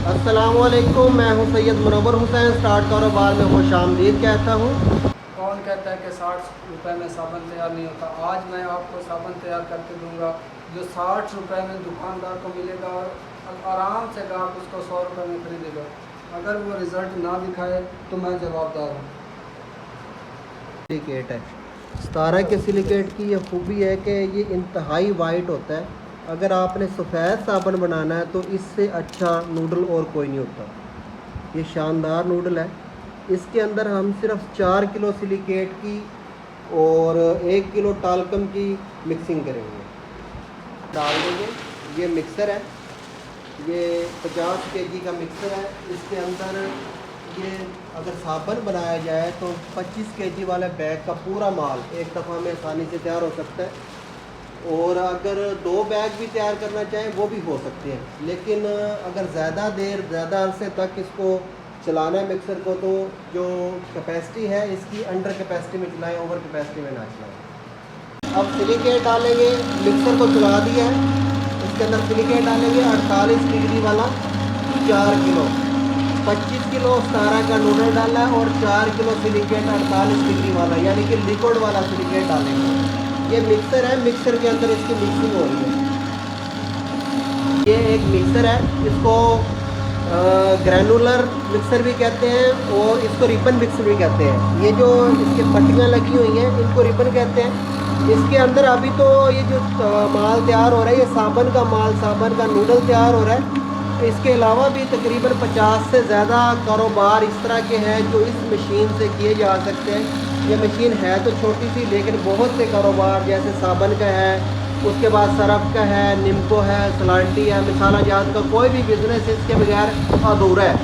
अस्सलामुअलैकुम, मैं हूं सैयद मुनव्वर हुसैन। स्टार्ट कारोबार में खुश आमदीद कहता हूं। कौन कहता है कि 60 रुपए में साबुन तैयार नहीं होता। आज मैं आपको साबुन तैयार करके दूंगा जो 60 रुपए में दुकानदार को मिलेगा और आराम से ग्राहक उसको 100 रुपए में खरीदेगा। अगर वो रिज़ल्ट ना दिखाए तो मैं जवाबदार हूँ। सिलिकेट है। 17 के सिलिकेट की ये खूबी है कि ये इंतहाई वाइट होता है। अगर आपने सफ़ेद साबुन बनाना है तो इससे अच्छा नूडल और कोई नहीं होता। ये शानदार नूडल है। इसके अंदर हम सिर्फ 4 किलो सिलिकेट की और 1 किलो टाल्कम की मिक्सिंग करेंगे, डाल देंगे। ये मिक्सर है, ये 50 केजी का मिक्सर है। इसके अंदर ये अगर साबुन बनाया जाए तो 25 केजी वाले बैग का पूरा माल एक दफ़ा में आसानी से तैयार हो सकता है। और अगर 2 बैग भी तैयार करना चाहें वो भी हो सकते हैं, लेकिन अगर ज़्यादा अरसे तक इसको चलाना है मिक्सर को, तो जो कैपेसिटी है इसकी अंडर कैपेसिटी में चलाएं, ओवर कैपेसिटी में ना चलाएं। अब सिलिकेट डालेंगे, मिक्सर को चला दिया है। इसके अंदर सिलिकेट डालेंगे 48 डिग्री वाला 4 किलो। 25 किलो 17 का नूडल डाला है और 4 किलो सिलिकेट 48 डिग्री वाला यानी कि लिक्विड वाला सिलिकेट डालेंगे। ये मिक्सर है, मिक्सर के अंदर इसकी मिक्सिंग हो रही है। ये एक मिक्सर है, इसको ग्रैनुलर मिक्सर भी कहते हैं और इसको रिबन मिक्सर भी कहते हैं। ये जो इसके पट्टियाँ लगी हुई हैं इनको रिबन कहते हैं। इसके अंदर अभी तो ये जो माल तैयार हो रहा है, ये साबुन का माल, साबुन का नूडल तैयार हो रहा है। इसके अलावा भी तकरीबन 50 से ज़्यादा कारोबार इस तरह के हैं जो इस मशीन से किए जा सकते हैं। ये मशीन है तो छोटी सी, लेकिन बहुत से कारोबार जैसे साबुन का है, उसके बाद सरफ का है, निम्को है, सलांटी है, मिसाला जात का कोई भी बिज़नेस इसके बगैर अधूरा है।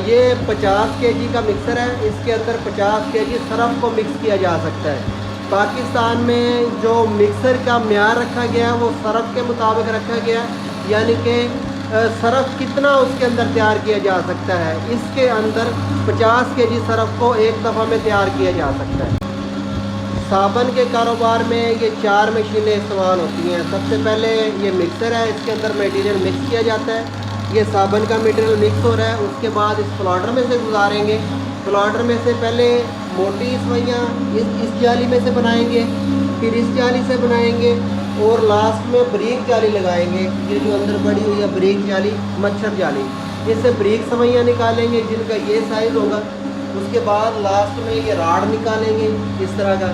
ये 50 केजी का मिक्सर है। इसके अंदर 50 केजी सरफ को मिक्स किया जा सकता है। पाकिस्तान में जो मिक्सर का म्यार रखा गया है वो सरफ के मुताबिक रखा गया है, यानी कि सरफ कितना उसके अंदर तैयार किया जा सकता है। इसके अंदर 50 केजी सरफ को एक दफ़ा में तैयार किया जा सकता है। साबुन के कारोबार में ये 4 मशीनें इस्तेमाल होती हैं। सबसे पहले ये मिक्सर है, इसके अंदर मटेरियल मिक्स किया जाता है। ये साबुन का मटेरियल मिक्स हो रहा है, उसके बाद इस प्लाटर में से गुजारेंगे। प्लाटर में से पहले मोटी सवैयाँ इस जाली में से बनाएंगे, फिर इस जाली से बनाएंगे और लास्ट में ब्रीक जाली लगाएंगे। ये जो अंदर बड़ी हुई है ब्रीक जाली, मच्छर जाली, इससे ब्रीक सवैयाँ निकालेंगे जिनका ये साइज़ होगा। उसके बाद लास्ट में ये राड निकालेंगे इस तरह का।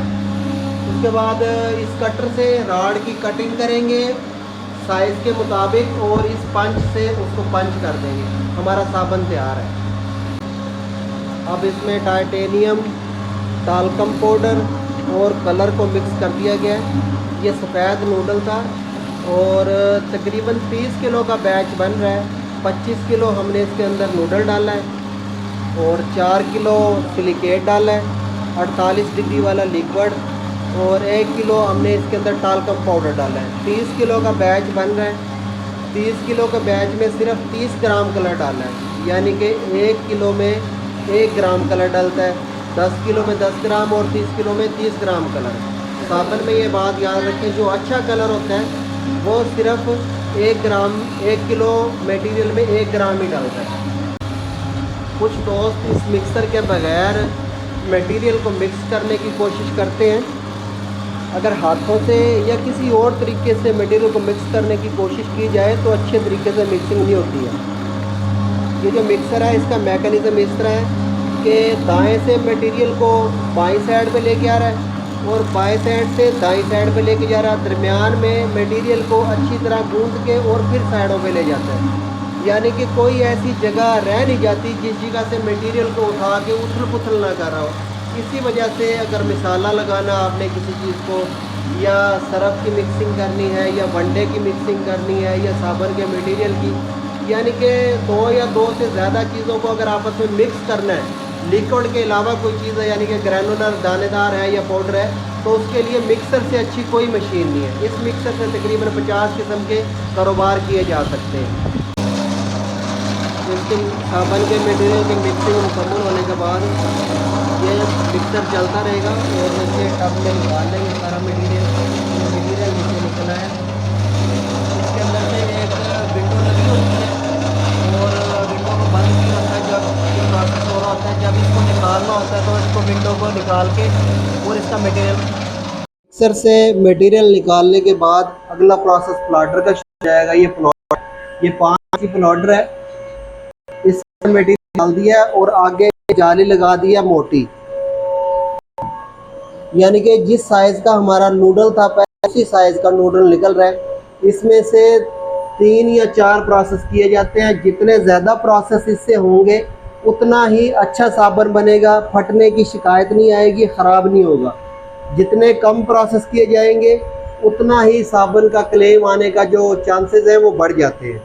उसके बाद इस कटर से राड की कटिंग करेंगे साइज़ के मुताबिक और इस पंच से उसको पंच कर देंगे। हमारा साबुन तैयार है। अब इसमें टाइटेनियम, टाल्कम पाउडर और कलर को मिक्स कर दिया गया है। ये सफ़ेद नूडल था और तकरीबन 30 किलो का बैच बन रहा है। 25 किलो हमने इसके अंदर नूडल डाला है और 4 किलो सिलिकेट डाला है, 48 डिग्री वाला लिक्विड, और 1 किलो हमने इसके अंदर टाल्कम पाउडर डाला है। 30 किलो का बैच बन रहा है। 30 किलो का बैच में सिर्फ 30 ग्राम कलर डालना है, यानी कि 1 किलो में 1 ग्राम कलर डलता है। 10 किलो में 10 ग्राम और 30 किलो में 30 ग्राम कलर। साबुन में ये बात याद रखें, जो अच्छा कलर होता है वो सिर्फ 1 ग्राम, 1 किलो मटेरियल में 1 ग्राम ही डालता है। कुछ दोस्त इस मिक्सर के बगैर मटेरियल को मिक्स करने की कोशिश करते हैं। अगर हाथों से या किसी और तरीके से मटेरियल को मिक्स करने की कोशिश की जाए तो अच्छे तरीके से मिक्सिंग नहीं होती है। ये जो मिक्सर है इसका मैकेनिज़्म इस तरह है कि दाएं से मटेरियल को बाईं साइड पे लेके आ रहा है और बाएं साइड से दाईं साइड पे लेके जा रहा है। दरमियान में मटेरियल को अच्छी तरह गूंथ के और फिर साइडों पे ले जाता है, यानी कि कोई ऐसी जगह रह नहीं जाती जिस जगह से मटेरियल को उठा के उथल पुथल ना कर रहा हो। इसी वजह से अगर मिसाला लगाना आपने किसी चीज़ को, या सरफ की मिक्सिंग करनी है, या वनडे की मिक्सिंग करनी है, या साबुन के मटेरियल की, यानी कि 2 या 2 से ज़्यादा चीज़ों को अगर आपस में मिक्स करना है, लिक्विड के अलावा कोई चीज़ है यानी कि ग्रैनुलर दानेदार है या पाउडर है, तो उसके लिए मिक्सर से अच्छी कोई मशीन नहीं है। इस मिक्सर से तकरीबन 50 किस्म के कारोबार किए जा सकते हैं। इसके साबुन के मटेरियल की मिक्सिंग मुकम्मल होने के बाद ये मिक्सर चलता रहेगा और नीचे टब में निकाल लेंगे सारा मटेरियल नीचे निकला है। इसके अंदर से एक विंडो लगी होती है और निकाल के और इसका मटेरियल मिक्सर से मटेरियल निकालने के बाद अगला प्रोसेस प्लाटर का शुरू हो जाएगा। ये प्लॉट, ये 5 की प्लॉटर है, इसमें मटेरियल डाल दिया और आगे जाली लगा दिया मोटी, यानी कि जिस साइज का हमारा नूडल था पहले उसी साइज का नूडल निकल रहा है। इसमें से 3 या 4 प्रोसेस किए जाते हैं। जितने ज़्यादा प्रोसेस इससे होंगे उतना ही अच्छा साबुन बनेगा, फटने की शिकायत नहीं आएगी, ख़राब नहीं होगा। जितने कम प्रोसेस किए जाएंगे उतना ही साबुन का क्लेम आने का जो चांसेस हैं वो बढ़ जाते हैं।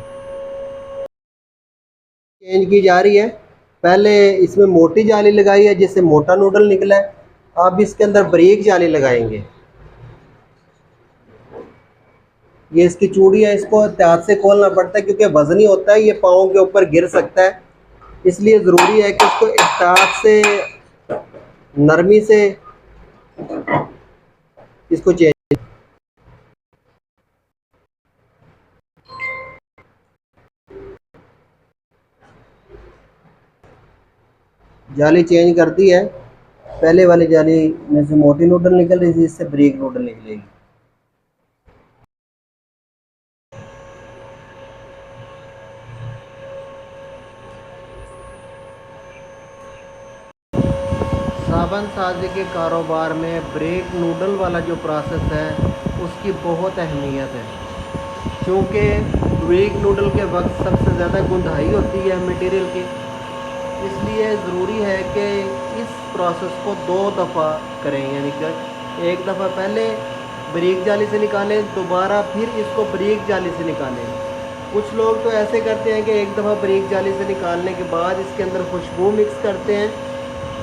चेंज की जा रही है। पहले इसमें मोटी जाली लगाई है जिससे मोटा नूडल निकला है, अब इसके अंदर बारीक जाली लगाएंगे। ये इसकी चूड़ी है, इसको एहतियात से खोलना पड़ता है क्योंकि वजनी होता है, ये पाँव के ऊपर गिर सकता है, इसलिए ज़रूरी है कि इसको एहतियात से नरमी से इसको चेंज। जाली चेंज कर दी है। पहले वाली जाली में से मोटी नूडल निकल रही थी, इससे बारीक नूडल निकलेगी। साबुन साजी के कारोबार में ब्रेक नूडल वाला जो प्रोसेस है उसकी बहुत अहमियत है, क्योंकि ब्रेक नूडल के वक्त सबसे ज़्यादा गुंधाई होती है मटेरियल की, इसलिए ज़रूरी है कि इस प्रोसेस को 2 दफ़ा करें, यानी कि एक दफ़ा पहले ब्रेक जाली से निकालें, दोबारा फिर इसको ब्रेक जाली से निकालें। कुछ लोग तो ऐसे करते हैं कि एक दफ़ा ब्रेक जाली से निकालने के बाद इसके अंदर खुशबू मिक्स करते हैं,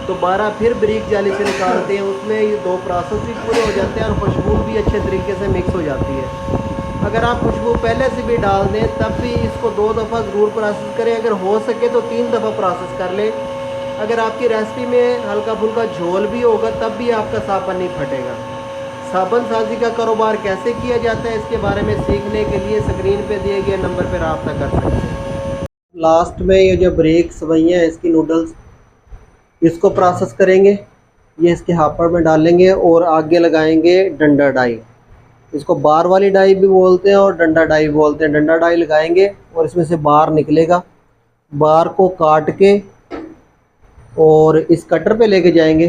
दोबारा फिर ब्रेक जाली से निकालते हैं, उसमें ये 2 प्रोसेस भी पूरे हो जाते हैं और खुशबू भी अच्छे तरीके से मिक्स हो जाती है। अगर आप खुशबू पहले से भी डाल दें तब भी इसको 2 दफ़ा ज़रूर प्रोसेस करें, अगर हो सके तो 3 दफ़ा प्रोसेस कर लें। अगर आपकी रेसिपी में हल्का फुल्का झोल भी होगा तब भी आपका साबुन नहीं फटेगा। साबुन साजी का कारोबार कैसे किया जाता है इसके बारे में सीखने के लिए स्क्रीन पे दिए गए नंबर पर रब्ता कर सकते हैं। लास्ट में ये जो ब्रेक सवैयाँ हैं इसकी नूडल्स, इसको प्रोसेस करेंगे, ये इसके हापर में डालेंगे और आगे लगाएंगे डंडा डाई। इसको बार वाली डाई भी बोलते हैं और डंडा डाई बोलते हैं। डंडा डाई लगाएंगे और इसमें से बार निकलेगा, बार को काट के और इस कटर पे लेके जाएंगे,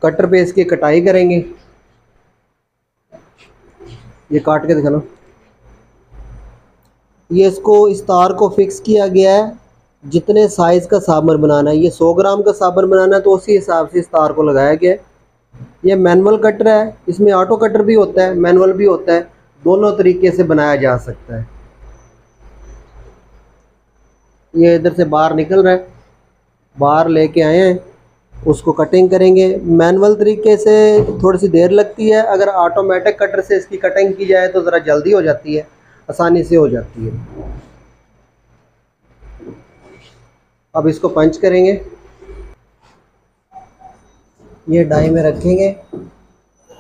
कटर पे इसकी कटाई करेंगे। ये काट के दिखाना, ये इसको इस तार को फिक्स किया गया है जितने साइज़ का साबुन बनाना है। ये 100 ग्राम का साबुन बनाना है तो उसी हिसाब से इस तार को लगाया गया है। ये मैनुअल कटर है, इसमें ऑटो कटर भी होता है, मैनुअल भी होता है, दोनों तरीके से बनाया जा सकता है। ये इधर से बाहर निकल रहा है, बाहर लेके आए हैं, उसको कटिंग करेंगे। मैनुअल तरीके से थोड़ी सी देर लगती है, अगर ऑटोमेटिक कटर से इसकी कटिंग की जाए तो ज़रा जल्दी हो जाती है, आसानी से हो जाती है। अब इसको पंच करेंगे, ये डाई में रखेंगे,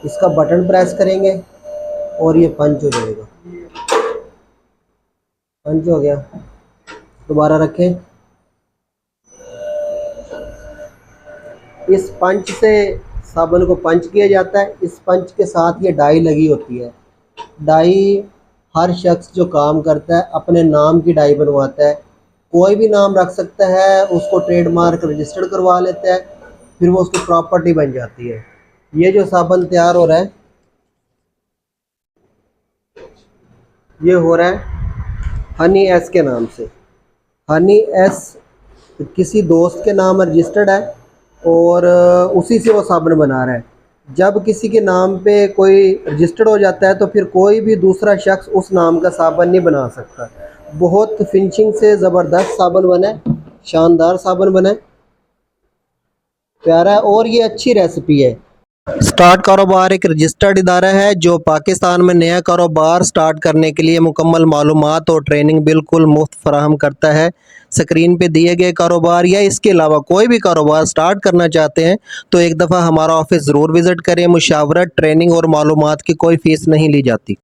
इसका बटन प्रेस करेंगे और ये पंच हो जाएगा। पंच हो गया, दोबारा रखें। इस पंच से साबुन को पंच किया जाता है। इस पंच के साथ ये डाई लगी होती है। डाई हर शख्स जो काम करता है अपने नाम की डाई बनवाता है, कोई भी नाम रख सकता है, उसको ट्रेडमार्क रजिस्टर्ड करवा लेता है, फिर वो उसकी प्रॉपर्टी बन जाती है। ये जो साबुन तैयार हो रहा है ये हो रहा है हनी एस के नाम से। हनी एस किसी दोस्त के नाम रजिस्टर्ड है और उसी से वो साबुन बना रहा है। जब किसी के नाम पे कोई रजिस्टर्ड हो जाता है तो फिर कोई भी दूसरा शख्स उस नाम का साबुन नहीं बना सकता। बहुत फिनिशिंग से ज़बरदस्त साबुन बना है, शानदार साबुन बना है, प्यारा है और ये अच्छी रेसिपी है। स्टार्ट कारोबार एक रजिस्टर्ड इदारा है जो पाकिस्तान में नया कारोबार स्टार्ट करने के लिए मुकम्मल मालूमात और ट्रेनिंग बिल्कुल मुफ्त फराहम करता है। स्क्रीन पे दिए गए कारोबार या इसके अलावा कोई भी कारोबार स्टार्ट करना चाहते हैं तो एक दफ़ा हमारा ऑफिस ज़रूर विज़िट करें। मुशावरत, ट्रेनिंग और मालूमात की कोई फ़ीस नहीं ली जाती।